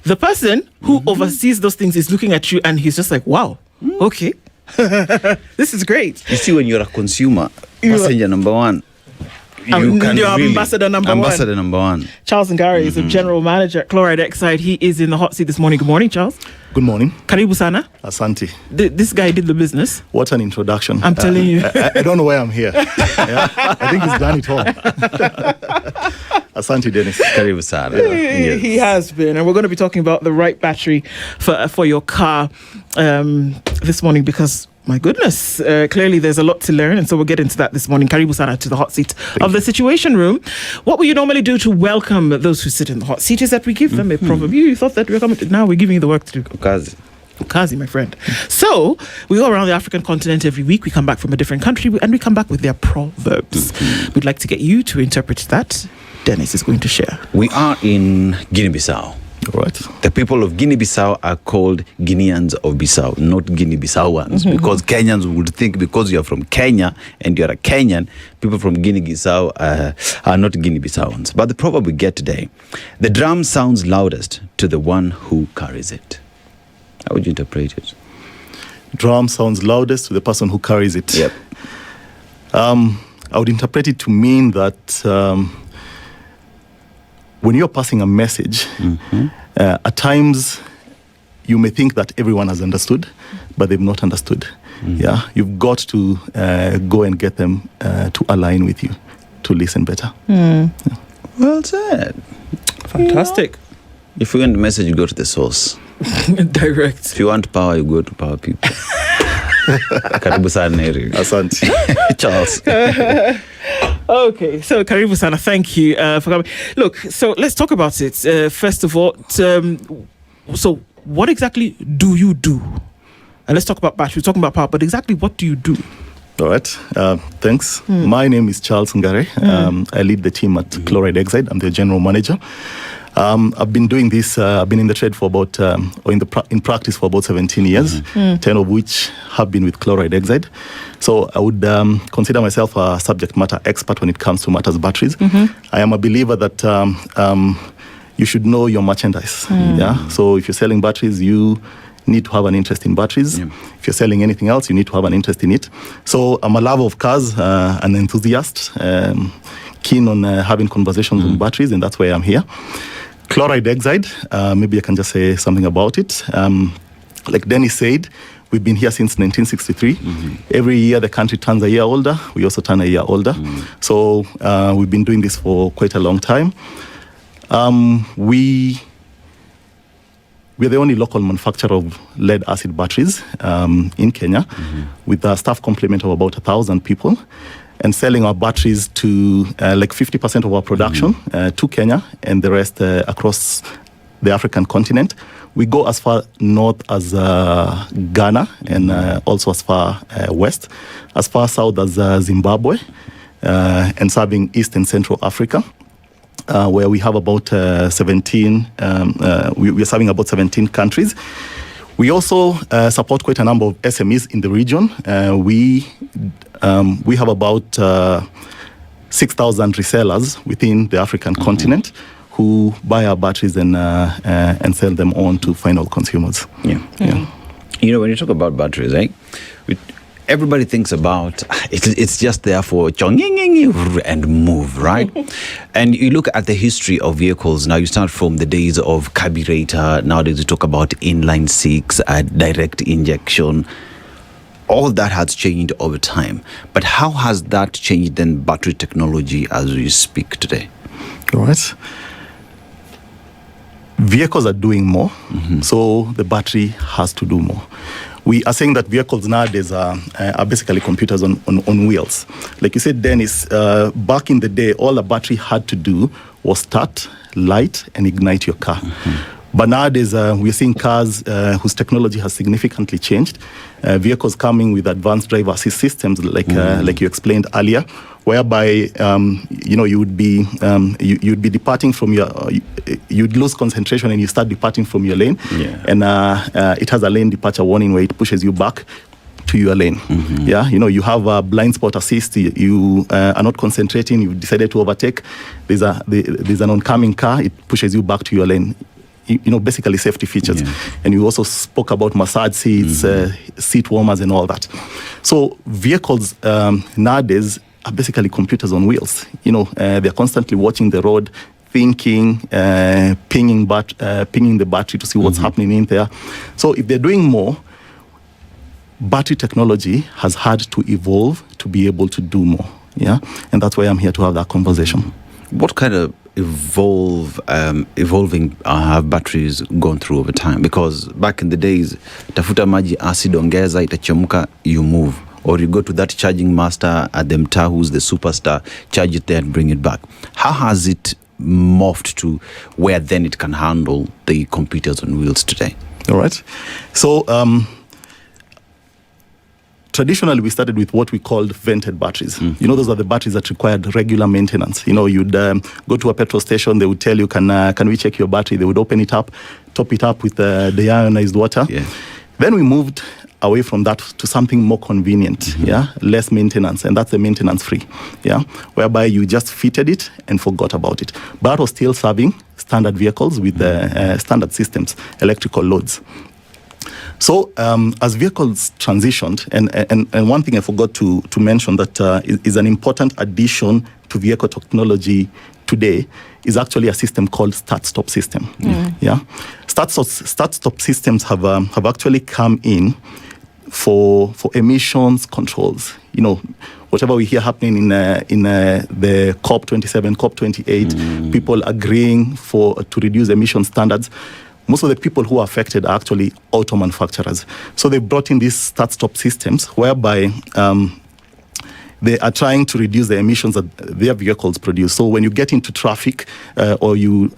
The person who oversees those things is looking at you and he's just like, wow, okay. This is great. You see, when you're a consumer, passenger number one, you can you're really ambassador number one. Charles Ngare is the general manager at Chloride Exide. He is in the hot seat this morning. Good morning, Charles. Good morning. Karibu sana. Asante. This guy did the business. What an introduction. I'm telling you. I don't know why I'm here. Yeah? I think he's done it all. Asante, Dennis. Karibu sana. He has been. And we're going to be talking about the right battery for your car this morning because, my goodness, clearly there's a lot to learn. And so we'll get into that this morning. Karibu sana to the hot seat of the Situation Room. What will you normally do to welcome those who sit in the hot seat is that we give them a proverb. You thought that we were coming to, now we're giving you the work to do. Kazi, my friend. So we go around the African continent every week. We come back from a different country and we come back with their proverbs. We'd like to get you to interpret that. Dennis is going to share. We are in Guinea-Bissau. All right. The people of Guinea-Bissau are called Guineans of Bissau, not Guinea-Bissauans, because Kenyans would think because you're from Kenya and you're a Kenyan, people from Guinea-Bissau are not Guinea-Bissauans. But the proverb we get today, the drum sounds loudest to the one who carries it. How would you interpret it? Drum sounds loudest to the person who carries it. Yep. I would interpret it to mean that when you're passing a message, at times you may think that everyone has understood, but they've not understood. Yeah, you've got to go and get them to align with you, to listen better. Yeah. Well said. Fantastic. If you want the message, you go to the source. Direct. If you want power, you go to power people. Karibu sana, Eric. Asante. Charles. Okay, so Karibu sana, thank you for coming. Look, so let's talk about it. First of all, so what exactly do you do? And let's talk about battery. We're talking about power, but exactly what do you do? All right. Thanks. My name is Charles Ngare. I lead the team at Chloride Exide. I'm the general manager. I've been doing this. I've been in the trade for about, in practice for about 17 years, 10 of which have been with Chloride Exide. So I would consider myself a subject matter expert when it comes to matters batteries. I am a believer that you should know your merchandise. Yeah. So if you're selling batteries, you need to have an interest in batteries. If you're selling anything else, you need to have an interest in it. So I'm a lover of cars, an enthusiast, keen on having conversations on batteries, and that's why I'm here. Chloride Exide, maybe I can just say something about it. Like Dennis said, we've been here since 1963. Every year the country turns a year older. We also turn a year older. So we've been doing this for quite a long time. We're the only local manufacturer of lead-acid batteries in Kenya, with a staff complement of about 1,000 people, and selling our batteries to like 50% of our production to Kenya and the rest across the African continent. We go as far north as Ghana and also as far west, as far south as Zimbabwe, and serving East and Central Africa. Where we have about 17, we're serving about 17 countries. We also support quite a number of SMEs in the region. We have about 6,000 resellers within the African continent who buy our batteries and sell them on to final consumers. Yeah. You know, when you talk about batteries, right? Everybody thinks about it's just there for and move, right? And you look at the history of vehicles. Now you start from the days of carburetor. Nowadays you talk about inline six, direct injection. All that has changed over time. But how has that changed then battery technology as we speak today? All right. Vehicles are doing more, so the battery has to do more. We are saying that vehicles nowadays are basically computers on wheels. Like you said, Dennis, back in the day, all a battery had to do was start, light, and ignite your car. But nowadays, we're seeing cars whose technology has significantly changed. Vehicles coming with advanced driver assist systems, like you explained earlier, whereby you would be you'd be departing from your you'd lose concentration and you start departing from your lane, and it has a lane departure warning where it pushes you back to your lane. Yeah, you have a blind spot assist. You are not concentrating. You've decided to overtake. There's an oncoming car. It pushes you back to your lane. basically safety features. Yeah. And you also spoke about massage seats, seat warmers, and all that. So vehicles nowadays are basically computers on wheels. They're constantly watching the road, thinking, pinging the battery to see what's happening in there. So if they're doing more, battery technology has had to evolve to be able to do more. Yeah, and that's why I'm here to have that conversation. What kind of evolving have batteries gone through over time? Because back in the days, tafuta maji acid ongeza itachemka, you move. Or you go to that charging master at the mtaa who's the superstar, charge it there and bring it back. How has it morphed to where then it can handle the computers on wheels today? All right. So traditionally, we started with what we called vented batteries. Those are the batteries that required regular maintenance. You'd go to a petrol station, they would tell you, can we check your battery? They would open it up, top it up with deionized water. Yeah. Then we moved away from that to something more convenient, less maintenance, and that's the maintenance-free, whereby you just fitted it and forgot about it. But that was still serving standard vehicles with standard systems, electrical loads. So as vehicles transitioned, and one thing I forgot to mention that is an important addition to vehicle technology today is actually a system called start-stop system. Start-stop systems have actually come in for emissions controls. Whatever we hear happening in the COP27, COP28, people agreeing to reduce emission standards. Most of the people who are affected are actually auto manufacturers. So they brought in these start-stop systems whereby they are trying to reduce the emissions that their vehicles produce. So when you get into traffic or you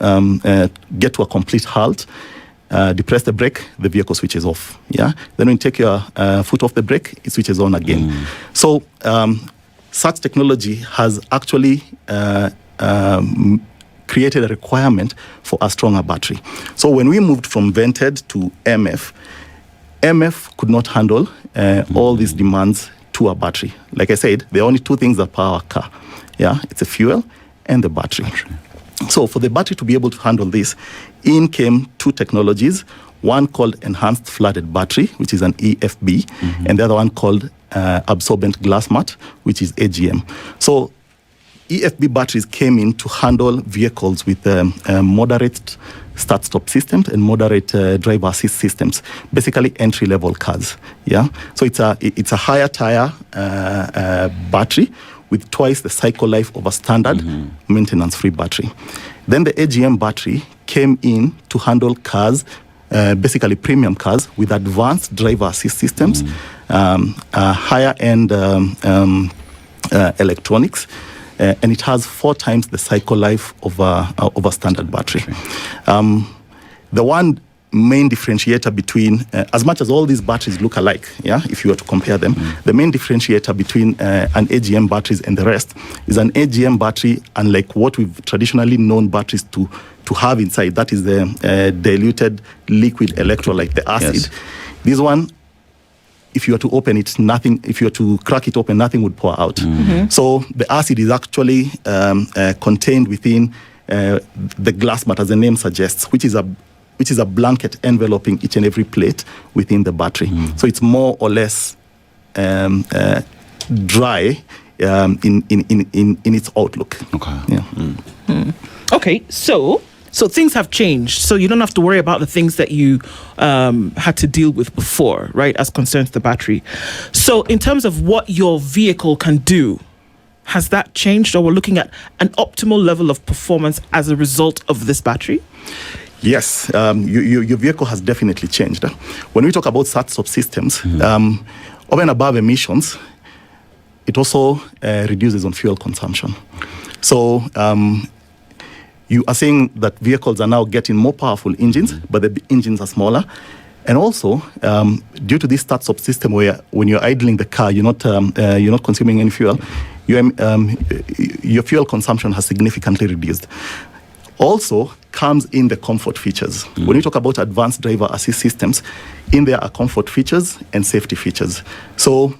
get to a complete halt, depress the brake, the vehicle switches off. Then when you take your foot off the brake, it switches on again. So such technology has actually created a requirement for a stronger battery. So when we moved from vented to MF could not handle all these demands to a battery. Like I said, there are only two things that power a car. It's the fuel and the battery. So for the battery to be able to handle this, in came two technologies, one called enhanced flooded battery, which is an EFB, and the other one called absorbent glass mat, which is AGM. So EFB batteries came in to handle vehicles with moderate start-stop systems and moderate driver assist systems, basically entry-level cars. So it's a higher tire battery with twice the cycle life of a standard maintenance-free battery. Then the AGM battery came in to handle cars, basically premium cars with advanced driver assist systems, higher-end electronics. And it has 4 times the cycle life of a standard battery. The one main differentiator between, as much as all these batteries look alike, if you were to compare them, the main differentiator between an AGM batteries and the rest is an AGM battery, unlike what we've traditionally known batteries to have inside, that is the diluted liquid electrolyte, the acid. Yes. This one, if you were to open it, if you were to crack it open, nothing would pour out. So the acid is actually contained within the glass mat, as the name suggests, which is a blanket enveloping each and every plate within the battery. So it's more or less dry in its outlook. Okay. Okay, so things have changed. So you don't have to worry about the things that you had to deal with before, right, as concerns the battery. So in terms of what your vehicle can do, has that changed, or we're looking at an optimal level of performance as a result of this battery? Yes, your vehicle has definitely changed. When we talk about start-stop systems, over and above emissions, it also reduces on fuel consumption. So you are saying that vehicles are now getting more powerful engines, but the engines are smaller. And also, due to this start-stop system where when you're idling the car, you're not consuming any fuel, your fuel consumption has significantly reduced. Also comes in the comfort features. When you talk about advanced driver assist systems, in there are comfort features and safety features. So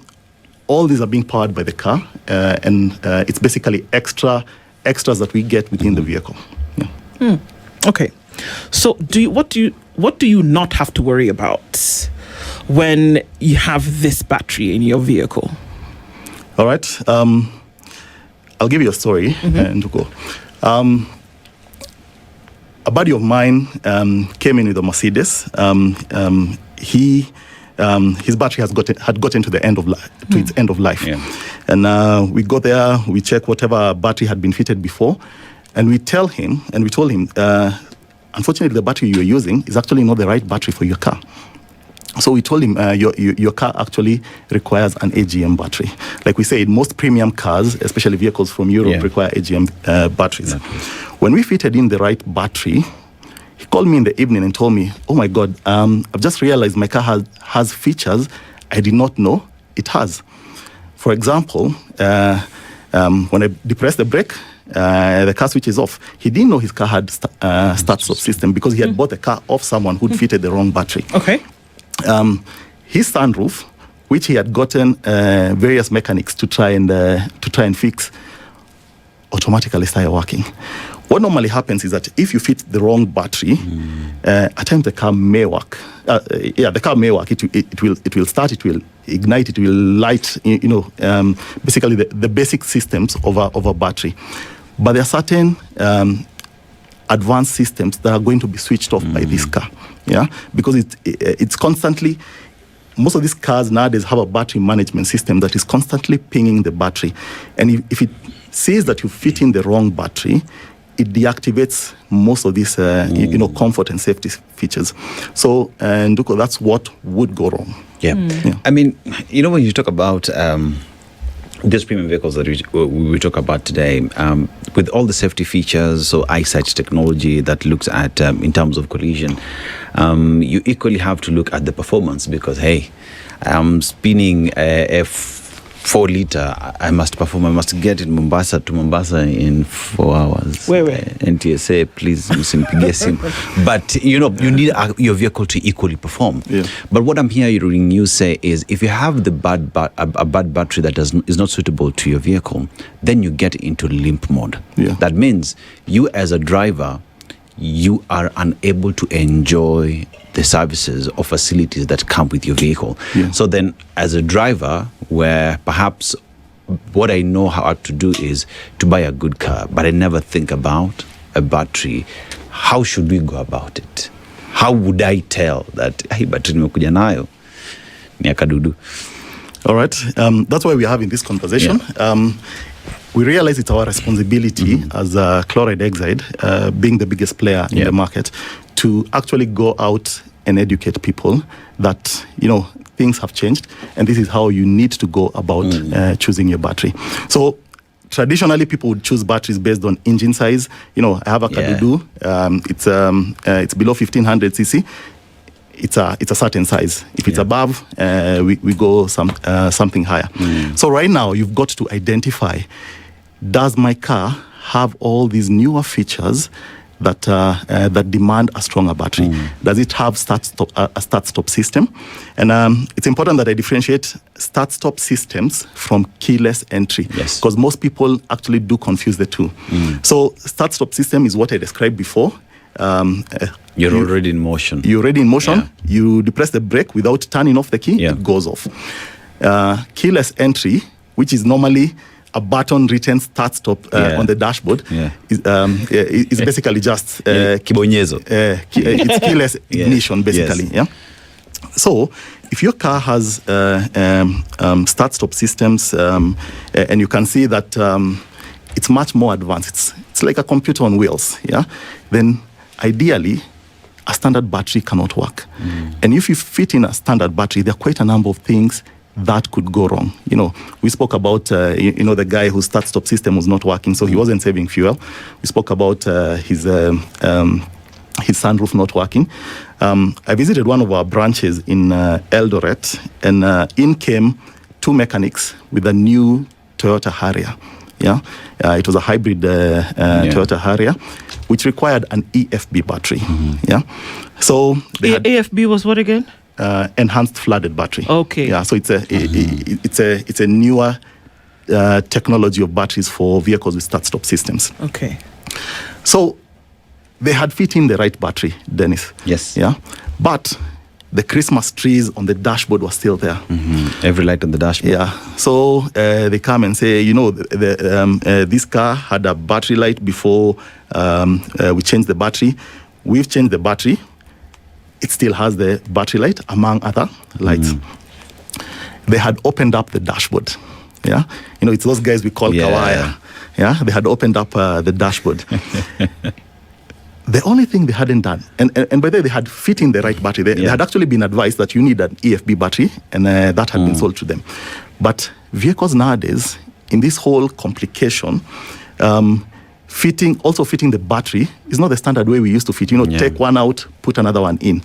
all these are being powered by the car, and it's basically extras that we get within the vehicle. Okay. So what do you not have to worry about when you have this battery in your vehicle? All right. I'll give you a story, Nduko. A buddy of mine came in with a Mercedes. His battery had gotten to the end of its end of life, and we got there. We checked whatever battery had been fitted before, and we told him, unfortunately, the battery you're using is actually not the right battery for your car. So we told him, your car actually requires an AGM battery. Like we said, most premium cars, especially vehicles from Europe, require AGM batteries. When we fitted in the right battery, he called me in the evening and told me, oh my God, I've just realized my car has features I did not know it has. For example, when I depress the brake, the car switches off. He didn't know his car had start-stop system because he had bought the car off someone who'd fitted the wrong battery. Okay. His sunroof, which he had gotten various mechanics to try and fix, automatically started working. What normally happens is that if you fit the wrong battery, at times the car may work. The car may work. It will start. It will ignite. It will light. Basically the basic systems of a battery. But there are certain advanced systems that are going to be switched off by this car. Yeah, because it's constantly. Most of these cars nowadays have a battery management system that is constantly pinging the battery, and if it says that you fit in the wrong battery, it deactivates most of these comfort and safety features. So, Nduko, that's what would go wrong. Yeah. I mean, when you talk about these premium vehicles that we talk about today, with all the safety features, so eyesight technology that looks at in terms of collision, you equally have to look at the performance because, hey, I'm spinning a 4 liter, I must perform. I must get in Mombasa to Mombasa in 4 hours. Where? NTSA, please, msimpigie simu. But you need your vehicle to equally perform. Yeah. But what I'm hearing you say is, if you have a bad battery that is not suitable to your vehicle, then you get into limp mode. Yeah. That means you, as a driver, you are unable to enjoy the services or facilities that come with your vehicle. Yeah. So then, as a driver, where perhaps what I know how to do is to buy a good car, but I never think about a battery, how should we go about it? How would I tell that, hey, battery nimekuja nayo ni akadudu? All right. That's why we're having this conversation. Yeah. We realize it's our responsibility as Chloride Exide, being the biggest player in the market, to actually go out and educate people that, things have changed and this is how you need to go about choosing your battery. So traditionally, people would choose batteries based on engine size. I have a Kadudu. It's below 1500 cc. It's a certain size. If it's above, we go something higher. So right now, you've got to identify, does my car have all these newer features that demand a stronger battery? Does it have a start-stop system? And it's important that I differentiate start-stop systems from keyless entry, because most people actually do confuse the two. So start-stop system is what I described before. You're already in motion. You're already in motion. You depress the brake without turning off the key, it goes off. Keyless entry, which is normally a button written start-stop on the dashboard, is basically just kibonyezo. It's keyless ignition, basically. Yeah. So if your car has start-stop systems, and you can see that it's much more advanced, it's like a computer on wheels, then ideally a standard battery cannot work. And if you fit in a standard battery, there are quite a number of things that could go wrong. We spoke about the guy whose start-stop system was not working, so he wasn't saving fuel. We spoke about his sunroof not working. I visited one of our branches in Eldoret, and in came 2 mechanics with a new Toyota Harrier. It was a hybrid Toyota Harrier, which required an EFB battery. So AFB was what again? Enhanced flooded battery. Okay. So it's a newer technology of batteries for vehicles with start-stop systems. Okay. So they had fit in the right battery, Dennis. Yes. Yeah. But the Christmas trees on the dashboard were still there. Every light on the dashboard. Yeah. So they come and say, this car had a battery light before we changed the battery. We've changed the battery. It still has the battery light, among other lights. They had opened up the dashboard. Yeah. It's those guys we call Kawaya. Yeah. They had opened up the dashboard. The only thing they hadn't done, and by the way, they had fit in the right battery. They had actually been advised that you need an EFB battery, and that had been sold to them. But vehicles nowadays, in this whole complication, fitting the battery is not the standard way we used to fit. Take one out, put another one in.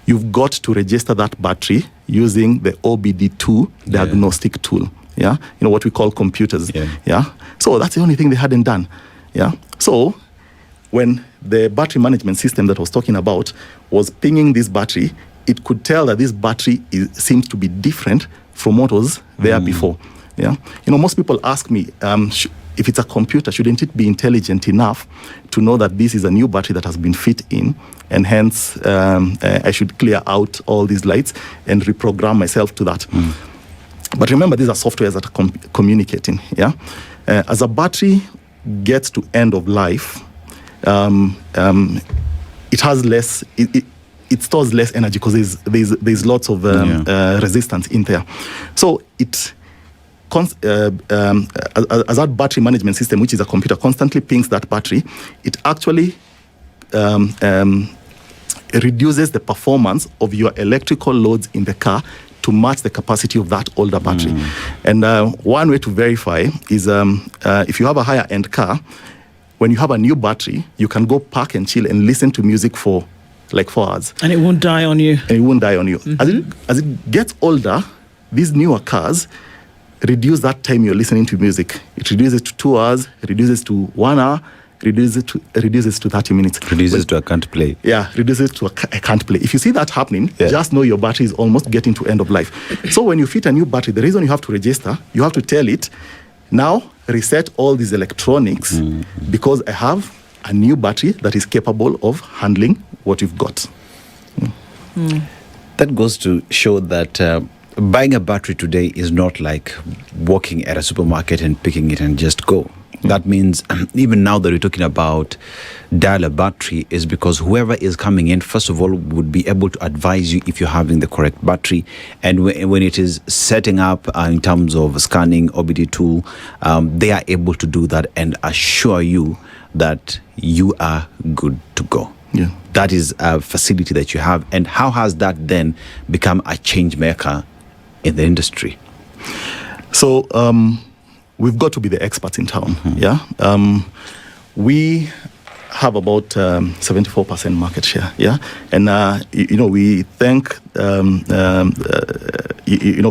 You've got to register that battery using the OBD2 diagnostic tool. Yeah, what we call computers. Yeah. So that's the only thing they hadn't done. Yeah. So when the battery management system that I was talking about was pinging this battery, it could tell that this battery seems to be different from what was there before. Yeah. Most people ask me, if it's a computer, shouldn't it be intelligent enough to know that this is a new battery that has been fit in, and hence I should clear out all these lights and reprogram myself to that. But remember, these are softwares that are communicating. Yeah. As a battery gets to end of life, it has less. It stores less energy because there's lots of resistance in there. So it. As that battery management system, which is a computer, constantly pings that battery, it actually reduces the performance of your electrical loads in the car to match the capacity of that older battery. And one way to verify is if you have a higher end car, when you have a new battery, you can go park and chill and listen to music for like 4 hours. And it won't die on you. As it gets older, these newer cars reduce that time you're listening to music. It reduces to 2 hours, reduces to 1 hour, reduces to 30 minutes. Reduces to I can't play. Yeah, reduces to I can't play. If you see that happening, just know your battery is almost getting to end of life. So when you fit a new battery, the reason you have to register, you have to tell it, now reset all these electronics because I have a new battery that is capable of handling what you've got. That goes to show that buying a battery today is not like walking at a supermarket and picking it and just go. That means even now that we're talking about dial-up battery is because whoever is coming in, first of all, would be able to advise you if you're having the correct battery. And when it is setting up in terms of scanning OBD tool, they are able to do that and assure you that you are good to go. Yeah. That is a facility that you have. And how has that then become a change maker in the industry? So we've got to be the experts in town. Yeah, we have about 74% market share. Yeah, and we thank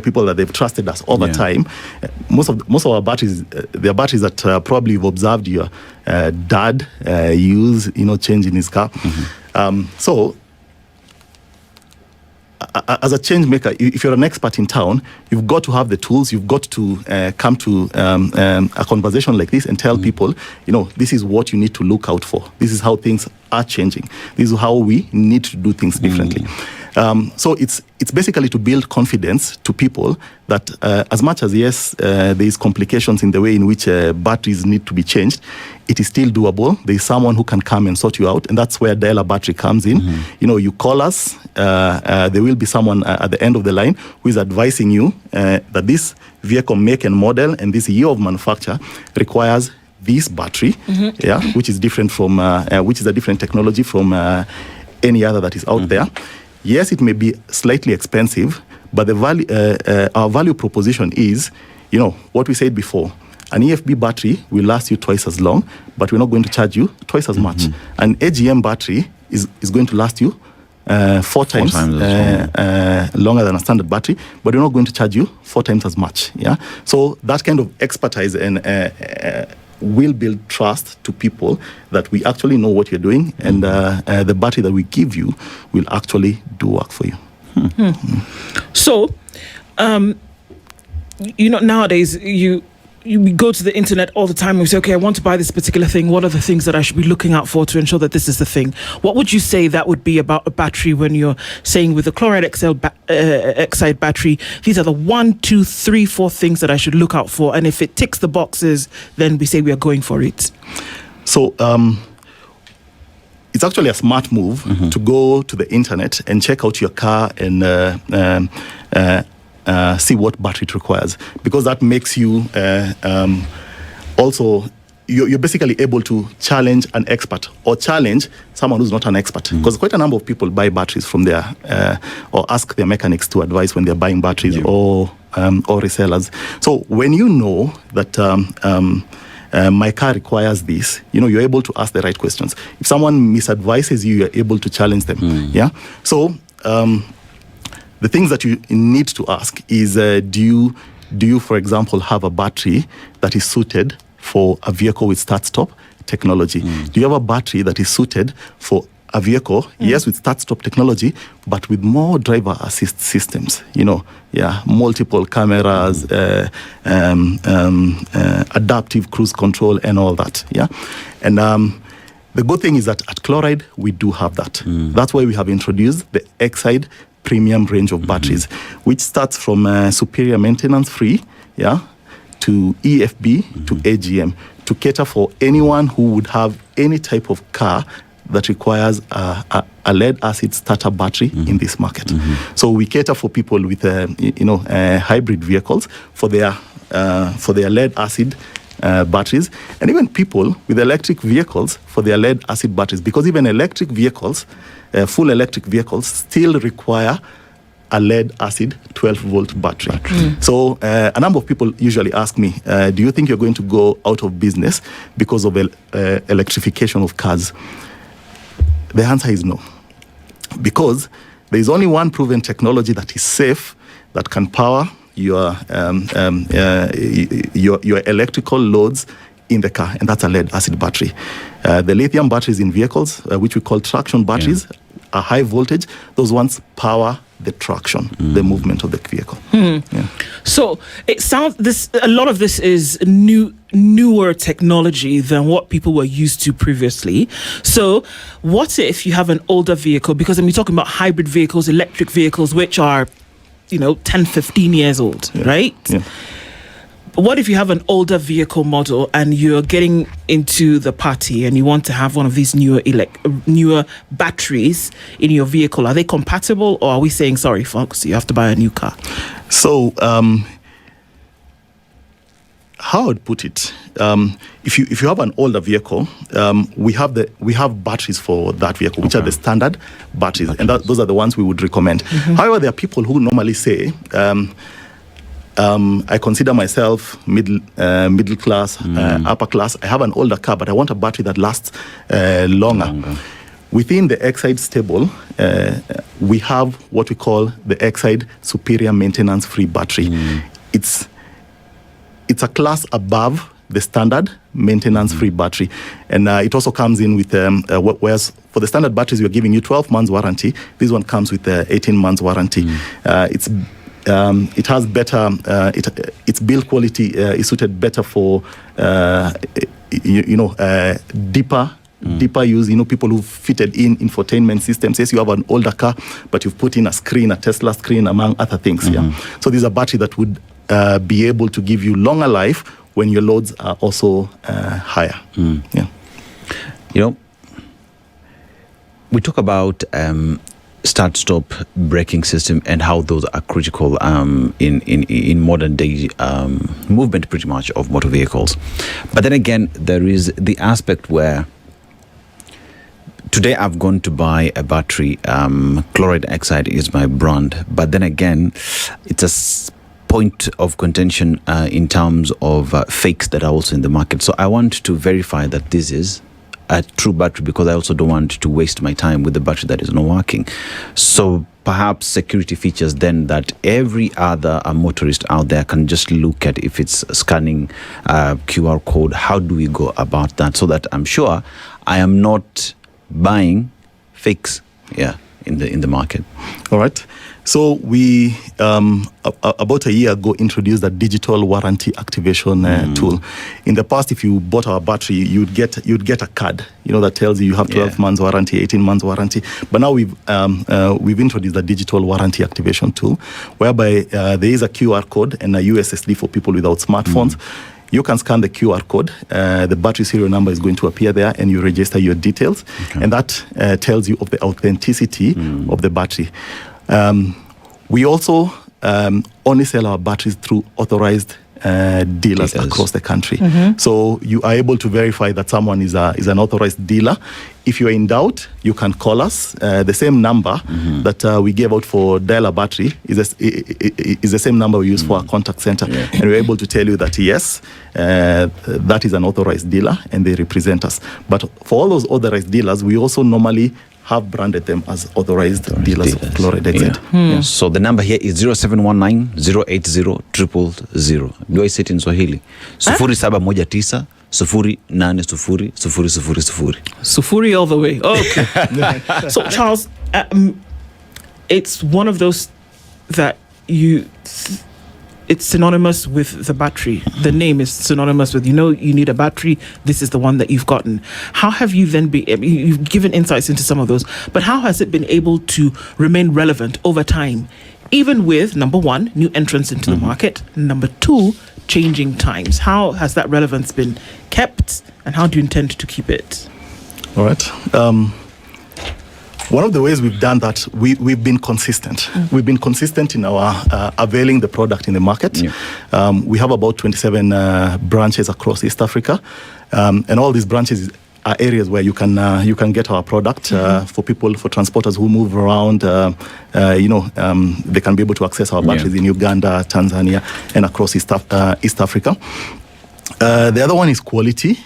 people that they've trusted us over time. Most of our batteries, they are batteries that probably you've observed your dad use, change in his car. So as a change maker, if you're an expert in town, you've got to have the tools. You've got to come to a conversation like this and tell people, this is what you need to look out for. This is how things are changing. This is how we need to do things differently. So it's basically to build confidence to people that as much as, yes, there is complications in the way in which batteries need to be changed, it is still doable. There is someone who can come and sort you out, and that's where dial-up battery comes in. You call us, there will be someone at the end of the line who is advising you that this vehicle make and model and this year of manufacture requires this battery, which is different from, which is a different technology from any other that is out there. Yes, it may be slightly expensive, but the value, our value proposition is, what we said before. An EFB battery will last you twice as long, but we're not going to charge you twice as much. An AGM battery is going to last you 4 times longer than a standard battery, but we're not going to charge you 4 times as much. Yeah. So that kind of expertise and will build trust to people that we actually know what you're doing, and the battery that we give you will actually do work for you. So, nowadays we go to the internet all the time and we say, okay, I want to buy this particular thing. What are the things that I should be looking out for to ensure that this is the thing? What would you say that would be about a battery when you're saying with the chloride oxide battery, these are the 1, 2, 3, 4 things that I should look out for, and if it ticks the boxes, then we say we are going for it? So it's actually a smart move to go to the internet and check out your car and see what battery it requires, because that makes you also, you're basically able to challenge an expert or challenge someone who's not an expert, because quite a number of people buy batteries from their or ask their mechanics to advise when they're buying batteries or resellers. So when you know that my car requires this, you're able to ask the right questions. If someone misadvises you, you're able to challenge them. Yeah. So the things that you need to ask is, do you, for example, have a battery that is suited for a vehicle with start-stop technology? Do you have a battery that is suited for a vehicle, yes, with start-stop technology, but with more driver assist systems? Multiple cameras, adaptive cruise control, and all that. Yeah, and the good thing is that at Chloride we do have that. That's why we have introduced the Exide premium range of batteries, which starts from superior maintenance free, to EFB to AGM, to cater for anyone who would have any type of car that requires a lead acid starter battery in this market. So we cater for people with hybrid vehicles for their lead acid batteries, and even people with electric vehicles for their lead acid batteries, because even electric vehicles, full electric vehicles, still require a lead acid 12-volt battery. So a number of people usually ask me, do you think you're going to go out of business because of electrification of cars? The answer is no, because there is only one proven technology that is safe, that can power your electrical loads in the car, and that's a lead acid battery. The lithium batteries in vehicles, which we call traction batteries, are high voltage. Those ones power the traction, the movement of the vehicle. So it sounds a lot of this is newer technology than what people were used to previously. So what if you have an older vehicle? Because we're talking about hybrid vehicles, electric vehicles, which are 10, 15 years old, right? What if you have an older vehicle model and you're getting into the party and you want to have one of these newer batteries in your vehicle? Are they compatible, or are we saying, sorry folks, you have to buy a new car? So how I would put it, if you have an older vehicle, we have batteries for that vehicle, which are the standard batteries, and those are the ones we would recommend. However, there are people who normally say, I consider myself middle class, upper class. I have an older car, but I want a battery that lasts longer. Within the Exide stable, we have what we call the Exide Superior Maintenance Free Battery. It's a class above the standard maintenance free battery, and it also comes in with whereas for the standard batteries we're giving you 12 months warranty, this one comes with 18 months warranty. It has better, its build quality is suited better for, deeper use. People who've fitted in infotainment systems. Yes, you have an older car, but you've put in a screen, a Tesla screen, among other things. So there's a battery that would be able to give you longer life when your loads are also higher. We talk about start-stop braking system and how those are critical in modern day movement, pretty much, of motor vehicles. But then again, there is the aspect where today I've gone to buy a battery. Chloride Exide is my brand, but then again, it's a point of contention in terms of fakes that are also in the market. So I want to verify that this is a true battery, because I also don't want to waste my time with the battery that is not working. So perhaps security features then that every other motorist out there can just look at, if it's scanning QR code. How do we go about that so that I'm sure I am not buying fakes? in the market? All right. So we about a year ago introduced a digital warranty activation tool. In the past, if you bought our battery, you'd get a card, that tells you have 12 months warranty, 18 months warranty. But now we've introduced a digital warranty activation tool, whereby there is a QR code and a USSD for people without smartphones. You can scan the QR code, the battery serial number is going to appear there, and you register your details, and that tells you of the authenticity of the battery. We also only sell our batteries through authorized dealers across the country. So you are able to verify that someone is an authorized dealer. If you are in doubt, you can call us. The same number that we gave out for dial battery is the same number we use for our contact center. And we're able to tell you that, yes, that is an authorized dealer and they represent us. But for all those authorized dealers, we also normally have branded them as authorized dealers of Chloride XZ. So the number here is 0719-080-000. Do I say it in Swahili? 0719 080-000. Sufuri all the way. Okay. So Charles, it's one of those that it's synonymous with the battery. The name is synonymous with, you need a battery. This is the one that you've gotten. How have you then you've given insights into some of those, but how has it been able to remain relevant over time, even with, number one, new entrants into the market, number two, changing times? How has that relevance been kept, and how do you intend to keep it? All right. One of the ways we've done that, we've been consistent. We've been consistent in our availing the product in the market. We have about 27 branches across East Africa, and all these branches are areas where you can get our product for transporters who move around. They can be able to access our batteries in Uganda, Tanzania, and across East Africa. The other one is quality.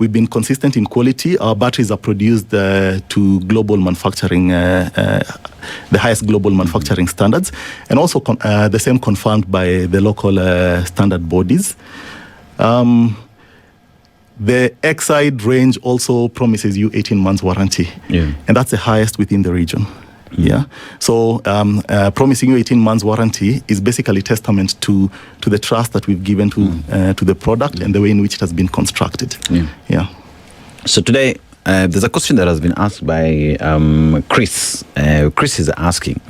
We've been consistent in quality. Our batteries are produced to global manufacturing, the highest global manufacturing standards, and also the same confirmed by the local standard bodies. The X-Side range also promises you 18 months warranty, and that's the highest within the region. So promising you 18 months warranty is basically testament to the trust that we've given to the product and the way in which it has been constructed. So today there's a question that has been asked by Chris. Chris is asking,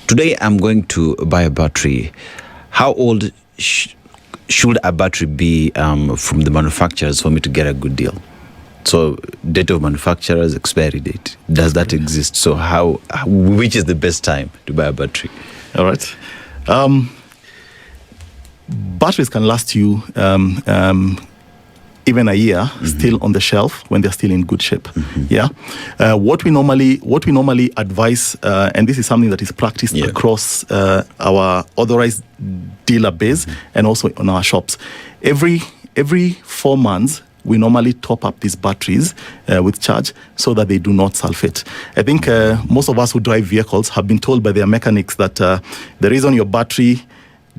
today I'm going to buy a battery. How old should a battery be from the manufacturers for me to get a good deal? So date of manufacturer's expiry date, does that exist? So which is the best time to buy a battery? All right. Batteries can last you even a year still on the shelf when they're still in good shape. What we normally advise, and this is something that is practiced across our authorized dealer base and also on our shops. Every 4 months, we normally top up these batteries with charge so that they do not sulfate. I think most of us who drive vehicles have been told by their mechanics that the reason your battery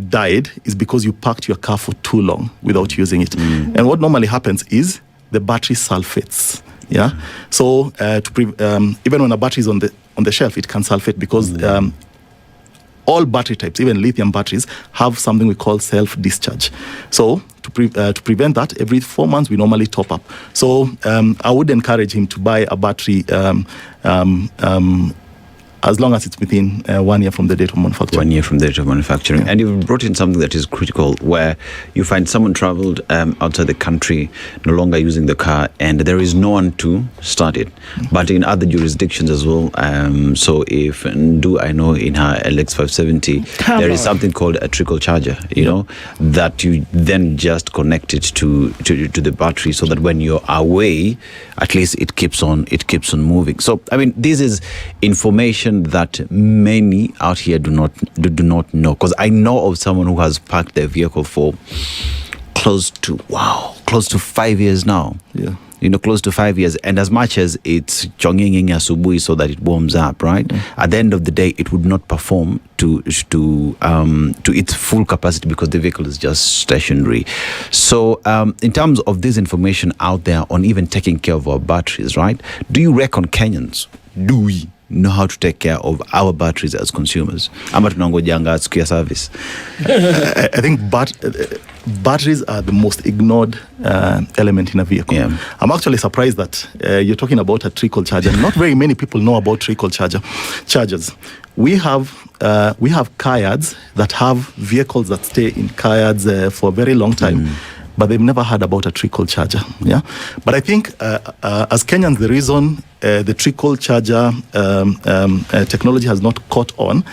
died is because you parked your car for too long without using it. And what normally happens is the battery sulfates. So even when a battery is on the shelf, it can sulfate because all battery types, even lithium batteries, have something we call self-discharge. So to prevent that, every 4 months we normally top up. So I would encourage him to buy a battery as long as it's within 1 year from the date of manufacturing. 1 year from the date of manufacturing. And you've brought in something that is critical, where you find someone traveled outside the country, no longer using the car, and there is no one to start it. But in other jurisdictions as well, so if I know in her LX570, there is something called a trickle charger, that you then just connect it to the battery, so that when you're away, at least it keeps on moving. So I mean, this is information that many out here do not know, because I know of someone who has parked their vehicle for close to 5 years now. Close to 5 years, and as much as it's chonging asubuhi so that it warms up, right? At the end of the day, it would not perform to its full capacity because the vehicle is just stationary. So in terms of this information out there on even taking care of our batteries, right? Do you reckon Kenyans, know how to take care of our batteries as consumers? Ama tunangojanga siku ya service. I think batteries are the most ignored element in a vehicle. Yeah. I'm actually surprised that you're talking about a trickle charger. Not very many people know about trickle chargers. We have car yards that have vehicles that stay in car yards for a very long time. But they've never heard about a trickle charger. Yeah, but I think as Kenyans, the reason the trickle charger technology has not caught on,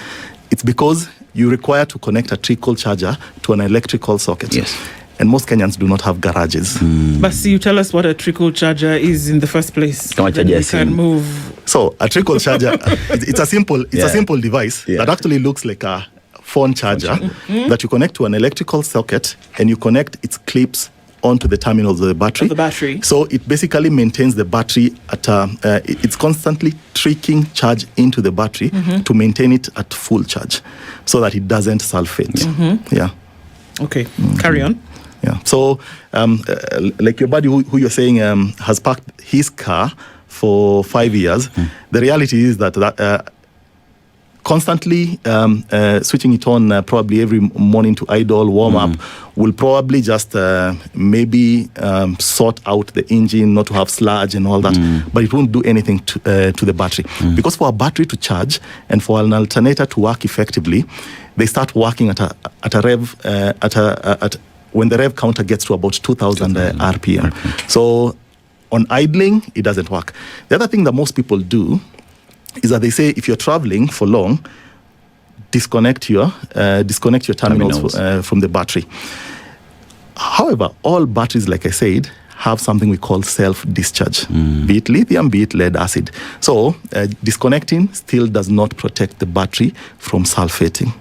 it's because you require to connect a trickle charger to an electrical socket. Yes. And most Kenyans do not have garages. But see, you tell us what a trickle charger is in the first place. How much Then are you we saying? can move. So a trickle charger, it's a simple device that actually looks like a phone charger that you connect to an electrical socket, and you connect its clips onto the terminals of the battery. So it basically maintains the battery at it's constantly tricking charge into the battery to maintain it at full charge, so that it doesn't sulfate. Yeah. Okay, carry on. Yeah. So like your buddy who you're saying has parked his car for 5 years. The reality is that constantly switching it on probably every morning to idle, warm up, will probably just maybe sort out the engine, not to have sludge and all that, but it won't do anything to the battery. Because for a battery to charge and for an alternator to work effectively, they start working at a rev, when the rev counter gets to about 2,000 RPM. So on idling, it doesn't work. The other thing that most people do is that they say if you're traveling for long, disconnect your terminals. From the battery. However, all batteries, like I said, have something we call self-discharge, be it lithium, be it lead acid. So disconnecting still does not protect the battery from sulfating.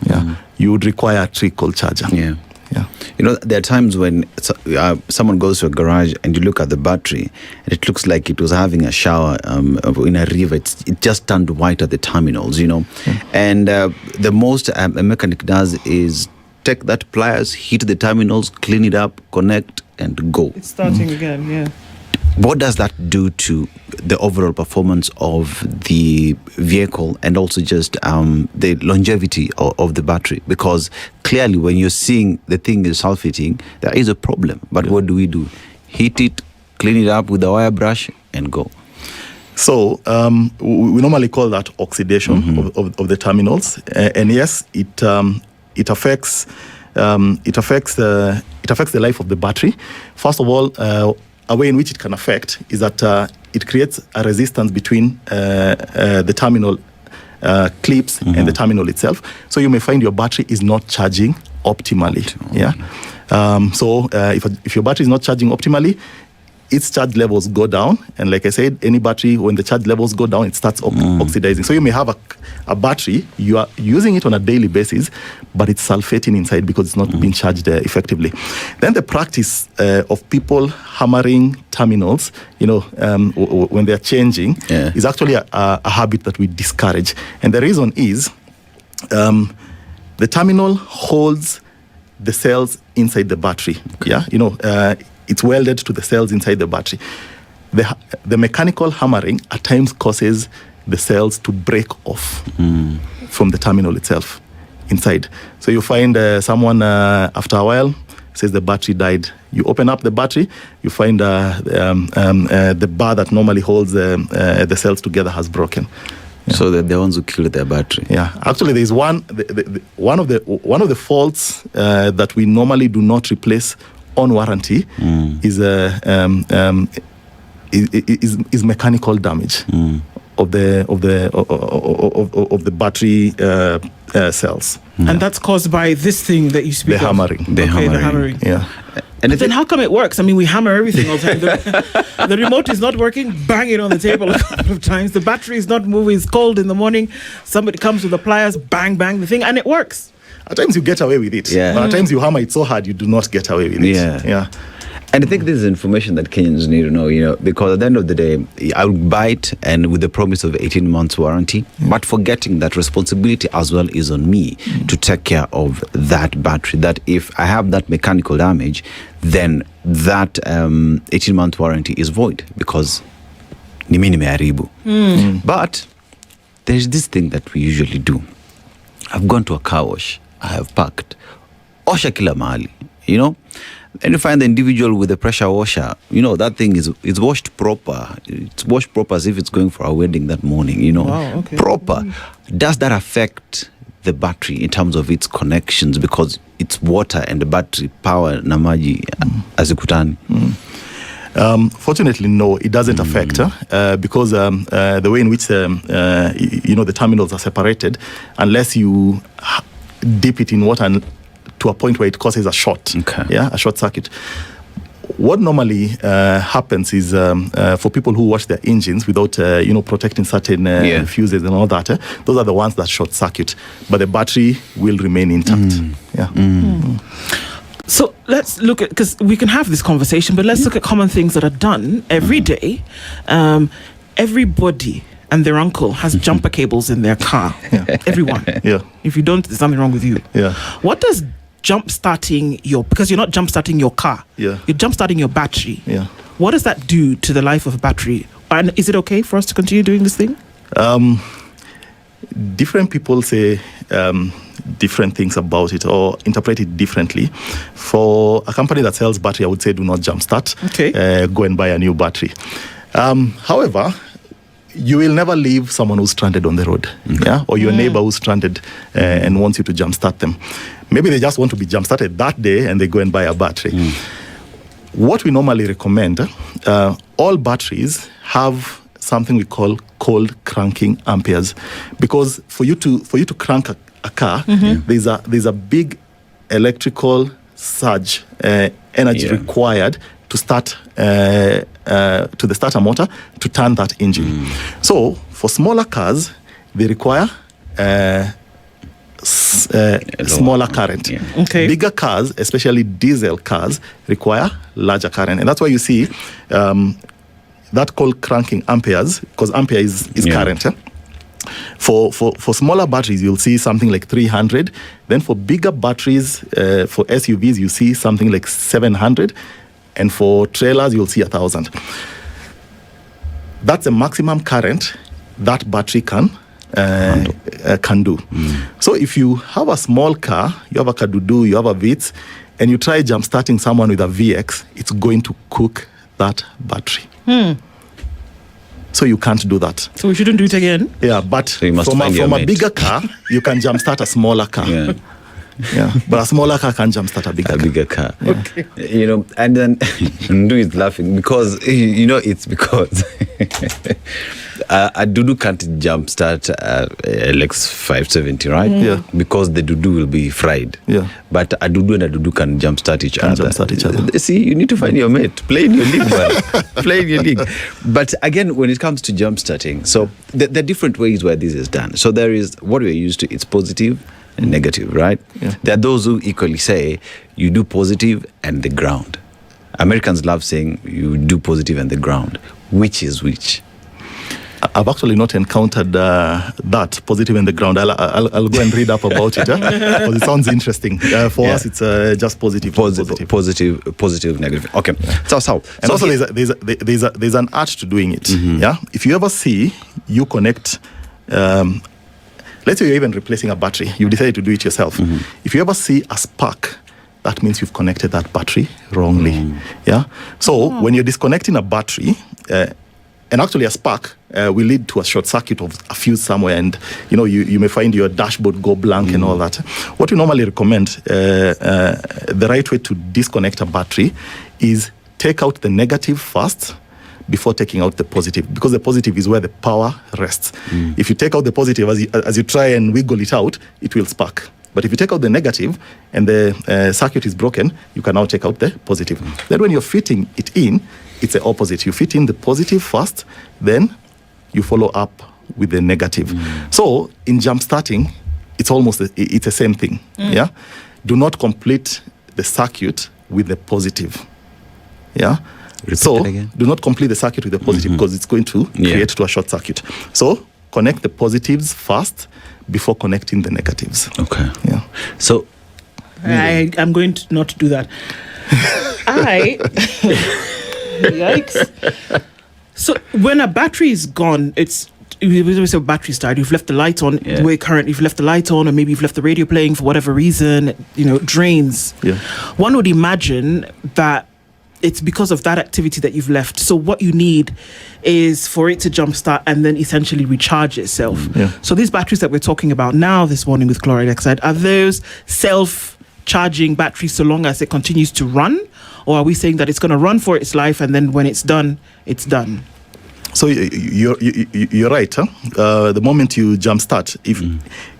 Yeah, you would require a trickle charger. Yeah. Yeah. You know, there are times when someone goes to a garage and you look at the battery and it looks like it was having a shower in a river. It just turned white at the terminals, you know. And the most a mechanic does is take that pliers, hit the terminals, clean it up, connect, and go. It's starting again, yeah. What does that do to the overall performance of the vehicle and also just the longevity of the battery? Because clearly when you're seeing the thing is sulfating, there is a problem. But what do? Heat it, clean it up with a wire brush and go. So we normally call that oxidation of the terminals. And yes, it affects the life of the battery. First of all, a way in which it can affect is that it creates a resistance between the terminal clips and the terminal itself. So you may find your battery is not charging optimally. Yeah. So if your battery is not charging optimally, its charge levels go down. And like I said, any battery, when the charge levels go down, it starts oxidizing. So you may have a battery, you are using it on a daily basis, but it's sulfating inside because it's not being charged effectively. Then the practice of people hammering terminals, you know, when they're changing, is actually a habit that we discourage. And the reason is the terminal holds the cells inside the battery. Yeah, you know, it's welded to the cells inside the battery. The mechanical hammering at times causes the cells to break off from the terminal itself inside. So you find someone after a while says the battery died. You open up the battery, you find the bar that normally holds the cells together has broken. Yeah. So they're the ones who killed their battery. Yeah, actually, there's one of the faults that we normally do not replace on warranty is mechanical damage of the battery cells. And that's caused by this thing that you speak of. The hammering. Yeah. And then how come it works? I mean, we hammer everything all the time. The remote is not working, bang it on the table a couple of times. The battery is not moving, it's cold in the morning. Somebody comes with the pliers, bang, bang the thing, and it works. At times you get away with it. Yeah. But at times you hammer it so hard you do not get away with it. Yeah. And I think this is information that Kenyans need to know, you know, because at the end of the day, I would buy it and with the promise of 18 months warranty, but forgetting that responsibility as well is on me to take care of that battery, that if I have that mechanical damage, then that 18-month warranty is void because ni mimi nimeharibu. But there's this thing that we usually do. I've gone to a car wash. I have parked. Osha kila mahali, And you find the individual with the pressure washer, that thing is washed proper. It's washed proper as if it's going for a wedding that morning, Wow, okay. Proper. Does that affect the battery in terms of its connections? Because it's water and the battery power na maji azikutani. Fortunately, no, it doesn't affect because the way in which the terminals are separated, unless you dip it in water and to a point where it causes a short, a short circuit. What normally happens is for people who wash their engines without protecting certain fuses and all that, those are the ones that short circuit, but the battery will remain intact. So let's look at, because we can have this conversation, but let's look at common things that are done every day. Everybody and their uncle has jumper cables in their car. Everyone. If you don't, there's something wrong with you. What does because you're not jump starting your car, you're jump starting your battery. What does that do to the life of a battery? And is it okay for us to continue doing this thing? Different people say different things about it or interpret it differently. For a company that sells battery, I would say do not jump start. Go and buy a new battery. However, you will never leave someone who's stranded on the road, or your neighbor who's stranded and wants you to jumpstart them. Maybe they just want to be jumpstarted that day and they go and buy a battery. What we normally recommend, all batteries have something we call cold cranking amperes, because for you to crank a car, there's a big electrical surge energy required to start to the starter motor to turn that engine. So for smaller cars, they require smaller current. Bigger cars, especially diesel cars, require larger current, and that's why you see that cold cranking amperes, because ampere is current. For smaller batteries, you'll see something like 300. Then for bigger batteries, for SUVs, you see something like 700. And for trailers, you'll see 1,000. That's the maximum current that battery can do. So if you have a small car, you have a Kadudu, you have a Vitz, and you try jump starting someone with a VX, it's going to cook that battery. So you can't do that. So we shouldn't do it again? Yeah, but so from a bigger car, you can jump start a smaller car. But a smaller car can jumpstart a bigger car. And then Ndu is laughing because it's because a Dudu can't jumpstart LX 570, right? Because the Dudu will be fried. But a Dudu and a Dudu can jumpstart each other. See, you need to find your mate. Play in your league, man. Play in your league. But again, when it comes to jumpstarting, so there are different ways where this is done. So there is what we're used to. It's positive and negative, right? There are those who equally say you do positive and the ground. Americans love saying you do positive and the ground. Which is which? I've actually not encountered that positive and the ground. I'll go and read up about it because it sounds interesting. For us, it's just positive, negative. Okay. So and also there's an art to doing it. If you ever see you connect. Let's say you're even replacing a battery. You've decided to do it yourself. If you ever see a spark, that means you've connected that battery wrongly. So when you're disconnecting a battery, and actually a spark will lead to a short circuit of a fuse somewhere, and you may find your dashboard go blank and all that. What we normally recommend, the right way to disconnect a battery is take out the negative first before taking out the positive, because the positive is where the power rests. If you take out the positive, as you try and wiggle it out, it will spark. But if you take out the negative and the circuit is broken, you can now take out the positive. Then when you're fitting it in, it's the opposite. You fit in the positive first, then you follow up with the negative. So in jump starting, it's the same thing. Do not complete the circuit with the positive. Do not complete the circuit with the positive because it's going to create to a short circuit. So connect the positives first before connecting the negatives. So I'm going to not do that. Yikes. So when a battery is gone, it's say batteries died, you've left the light on, the way currently you've left the light on, or maybe you've left the radio playing for whatever reason, drains. Yeah. One would imagine that it's because of that activity that you've left. So what you need is for it to jumpstart and then essentially recharge itself. Yeah. So these batteries that we're talking about now this morning with chloride oxide, are those self-charging batteries so long as it continues to run? Or are we saying that it's going to run for its life and then when it's done, it's done? So you're right. Huh? The moment you jumpstart, if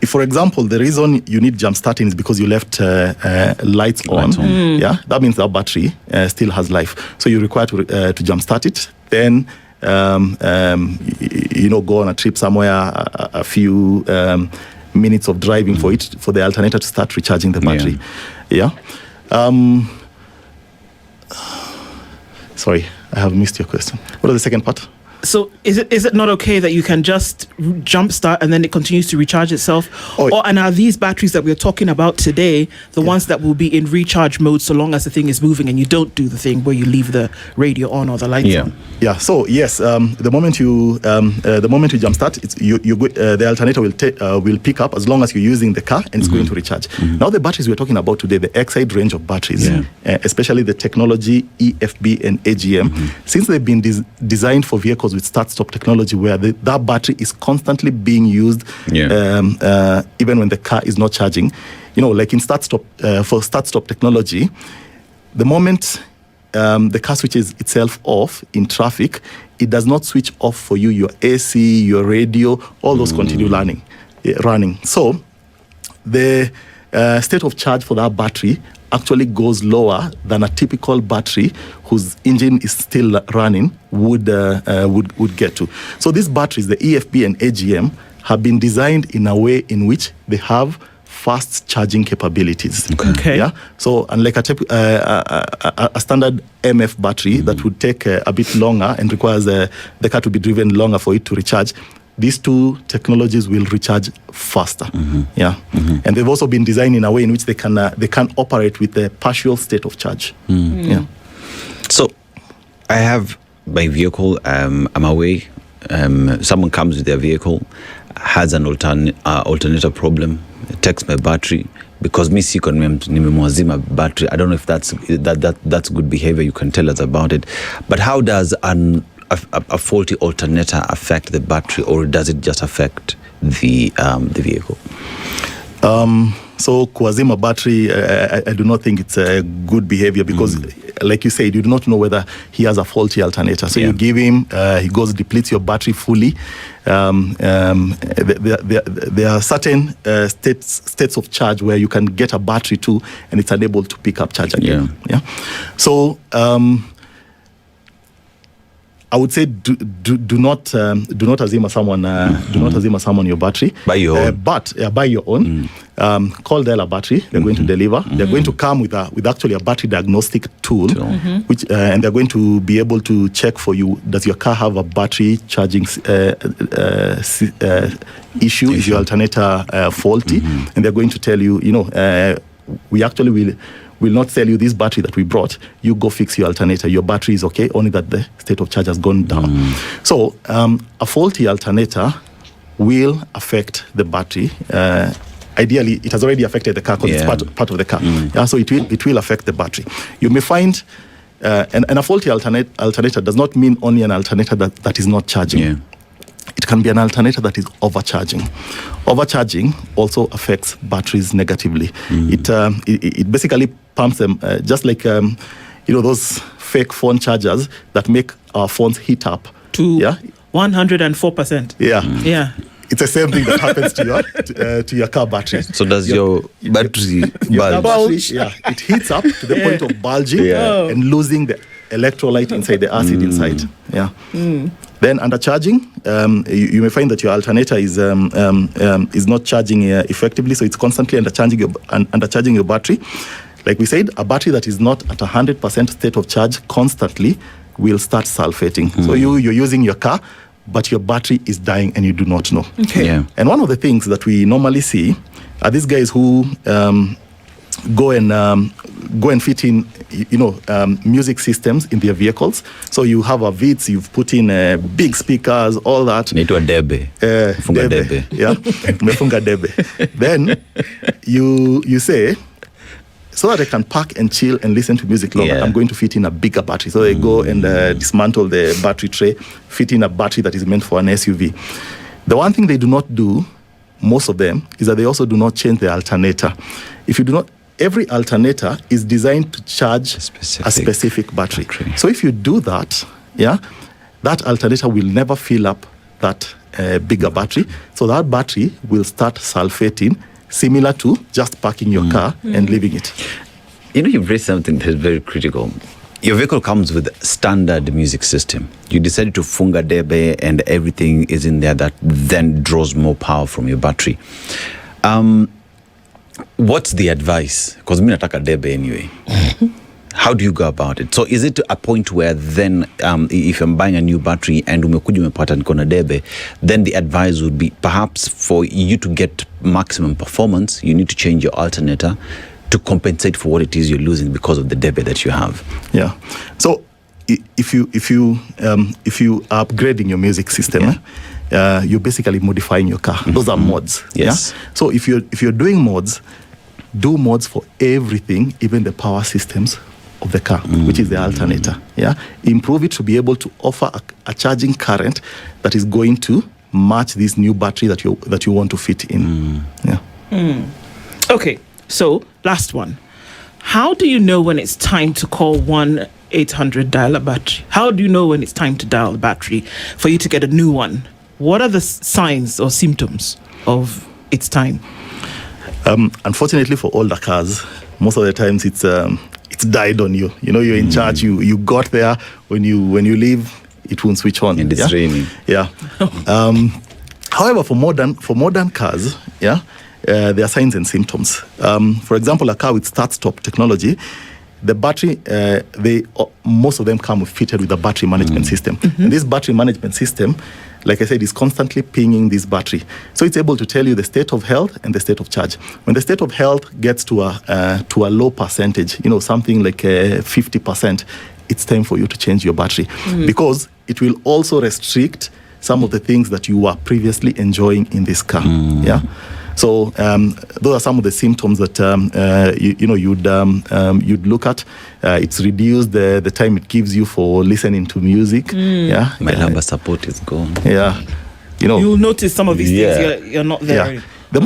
for example the reason you need jumpstarting is because you left lights on, yeah, that means that battery still has life. So you're required to jumpstart it. Then go on a trip somewhere, a few minutes of driving for the alternator to start recharging the battery. Yeah. Sorry, I have missed your question. What was the second part? So is it not okay that you can just jumpstart and then it continues to recharge itself? And are these batteries that we're talking about today the ones that will be in recharge mode so long as the thing is moving and you don't do the thing where you leave the radio on or the lights on? Yeah. So yes, the moment you jumpstart, the alternator will pick up as long as you're using the car and it's going to recharge. Now the batteries we're talking about today, the Exide range of batteries, especially the technology EFB and AGM, since they've been designed for vehicles with start-stop technology where that battery is constantly being used even when the car is not charging. Like in start-stop, for start-stop technology, the moment the car switches itself off in traffic, it does not switch off for you. Your AC, your radio, all those continue running. So the state of charge for that battery actually goes lower than a typical battery whose engine is still running would get to. So these batteries, the EFB and AGM, have been designed in a way in which they have fast charging capabilities. Okay. Yeah. So unlike a standard MF battery that would take a bit longer and requires the car to be driven longer for it to recharge, these two technologies will recharge faster. And they've also been designed in a way in which they can operate with a partial state of charge. Yeah. So I have my vehicle, I'm away, someone comes with their vehicle, has an alternator problem, takes my battery, because me siko nimemwazima battery. I don't know if that's good behavior. You can tell us about it. But how does a faulty alternator affect the battery, or does it just affect the vehicle? So kuazima battery, I do not think it's a good behavior because, like you said, you do not know whether he has a faulty alternator. So you give him, he goes, depletes your battery fully. There are certain states of charge where you can get a battery to, and it's unable to pick up charge again. Yeah. So I would say do not azima someone your battery. Buy your own. Buy your own. Call Dell Battery. They're going to deliver. They're going to come with actually a battery diagnostic tool, which and they're going to be able to check for you. Does your car have a battery charging issue? Is your alternator faulty? And they're going to tell you, we actually will not sell you this battery that we brought. You go fix your alternator. Your battery is okay, only that the state of charge has gone down. So a faulty alternator will affect the battery. Ideally, it has already affected the car because it's part of the car. So it will affect the battery. You may find, and a faulty alternator does not mean only an alternator that is not charging. It can be an alternator that is overcharging. Overcharging also affects batteries negatively. It basically pumps them, just like those fake phone chargers that make our phones heat up to 104%. Yeah. It's the same thing that happens to your car battery. So does your battery bulge? It heats up to the point of bulging and losing the electrolyte inside, the acid inside. Then under charging, you may find that your alternator is not charging effectively, so it's constantly undercharging your battery. Like we said, a battery that is not at 100% state of charge constantly will start sulfating. So you're using your car, but your battery is dying and you do not know. And one of the things that we normally see are these guys who go and fit in music systems in their vehicles. So you have a Vitz, you've put in big speakers, all that. Naitwa debe. Funga debe. Yeah, mefunga debe. Then you say, so that I can park and chill and listen to music longer, I'm going to fit in a bigger battery. So they go and dismantle the battery tray, fit in a battery that is meant for an SUV. The one thing they do not do, most of them, is that they also do not change the alternator. If you do not, every alternator is designed to charge a specific battery. So if you do that, that alternator will never fill up that bigger battery. So that battery will start sulfating, similar to just parking your car and leaving it. You've raised something that is very critical. Your vehicle comes with standard music system. You decided to funga debe and everything is in there that then draws more power from your battery. What's the advice? Because me nataka debe anyway. How do you go about it? So is it a point where then if I'm buying a new battery and umekuja umepata niko na debe, then the advice would be perhaps for you to get maximum performance, you need to change your alternator to compensate for what it is you're losing because of the debe that you have. Yeah. So if you are upgrading your music system, you're basically modifying your car. Those are mods. Yes. Yeah? So if you're doing mods, do mods for everything, even the power systems of the car, which is the alternator. Yeah. Improve it to be able to offer a charging current that is going to match this new battery that you want to fit in. Okay. So, last one. How do you know when it's time to call 1-800 dial a battery? How do you know when it's time to dial the battery for you to get a new one? What are the signs or symptoms of its time? Unfortunately for older cars, most of the times it's died on you. You're in charge. You got there. When you leave, it won't switch on. And it's raining. Yeah. However, for modern cars, there are signs and symptoms. For example, a car with start-stop technology, the battery, most of them come fitted with a battery management system. And this battery management system, like I said, is constantly pinging this battery. So it's able to tell you the state of health and the state of charge. When the state of health gets to a low percentage, something like 50%, it's time for you to change your battery. Because it will also restrict some of the things that you were previously enjoying in this car. Yeah. So those are some of the symptoms that you'd look at. It's reduced the time it gives you for listening to music. Yeah, my number support is gone. Yeah, you'll notice some of these things you're not there. Yeah. The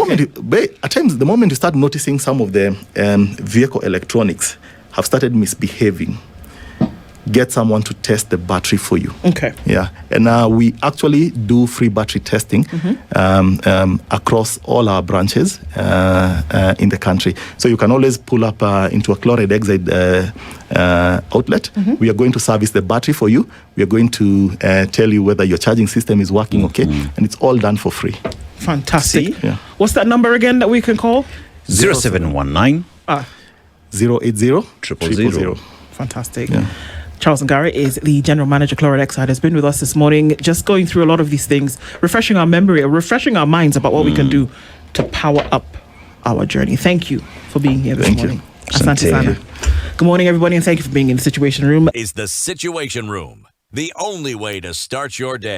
moment you start noticing some of the vehicle electronics have started misbehaving, get someone to test the battery for you. Okay. Yeah. And we actually do free battery testing across all our branches in the country. So you can always pull up into a chloride exide outlet. We are going to service the battery for you. We are going to tell you whether your charging system is working okay. And it's all done for free. Fantastic. Yeah. What's that number again that we can call? 0719 080 000. Fantastic. Yeah. Charles Ngare is the General Manager, Chloride Exide, has been with us this morning, just going through a lot of these things, refreshing our memory, or refreshing our minds about what we can do to power up our journey. Thank you for being here this morning. Asante sana. Good morning, everybody, and thank you for being in the Situation Room. Is the Situation Room the only way to start your day?